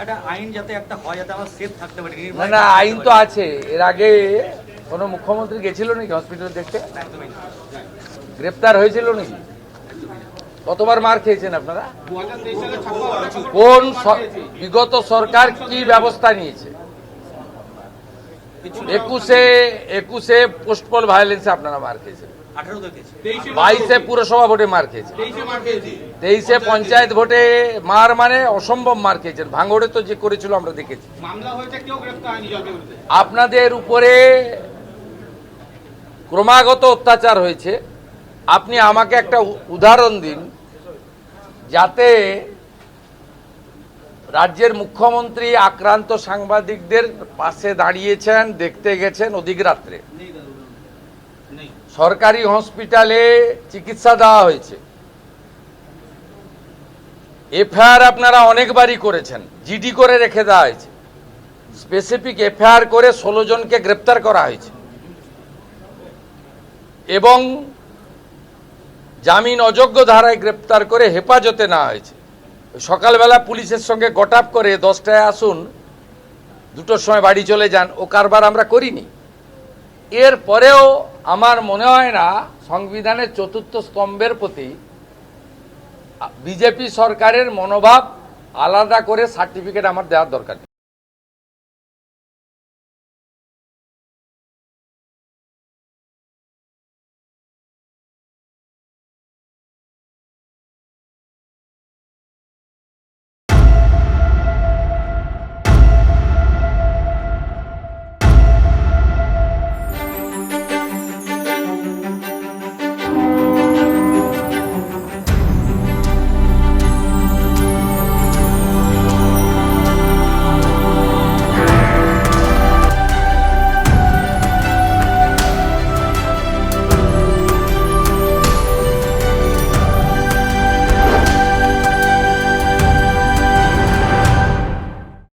একটা আইন যাতে একটা হয়, যাতে আমরা সেফ থাকতে পারি। না না, আইন তো আছে। এর আগে কোনো মুখ্যমন্ত্রী গেছিল নাকি হসপিটাল দেখতে? গ্রেপ্তার হয়েছিল নাকি? কতবার মার খেয়েছেন আপনারা? কোন বিগত সরকার কি ব্যবস্থা নিয়েছে? 21-এ পোস্টপল ভায়োলেন্সে আপনারা মার খেয়েছেন, 22-এ পুরসভা ভোটে মার খেয়েছেন, 23-এ পঞ্চায়েত ভোটে মার মানে অসম্ভব মার খেয়েছেন। ভাঙড়ে তো যে করেছিল আমরা দেখেছি। আপনাদের উপরে ক্রমাগত অত্যাচার হয়েছে। আপনি আমাকে একটা উদাহরণ দিন যাতে রাজ্যের মুখ্যমন্ত্রী আক্রান্ত সাংবাদিকদের পাশে দাঁড়িয়েছেন, দেখতে গেছেন অধিক রাত্রে, সরকারি হসপিটালে চিকিৎসা দেওয়া হয়েছে। এফআইআর আপনারা অনেকবারই করেছেন, জিডি করে রেখে দেওয়া হয়েছে, স্পেসিফিক এফআইআর করে 16 জনকে গ্রেপ্তার করা হয়েছে এবং জামিন অযোগ্য ধারায় গ্রেপ্তার করে হেফাজতে নেওয়া হয়েছে। সকালবেলা পুলিশের সঙ্গে গট-আপ করে 10টায় আসুন, 2টোর সময় বাড়ি চলে যান, ও কারবার আমরা করিনি। এরপরেও আমার মনে হয় না সংবিধানের 4র্থ স্তম্ভের প্রতি বিজেপি সরকারের মনোভাব আলাদা করে সার্টিফিকেট আমার দেওয়ার দরকার।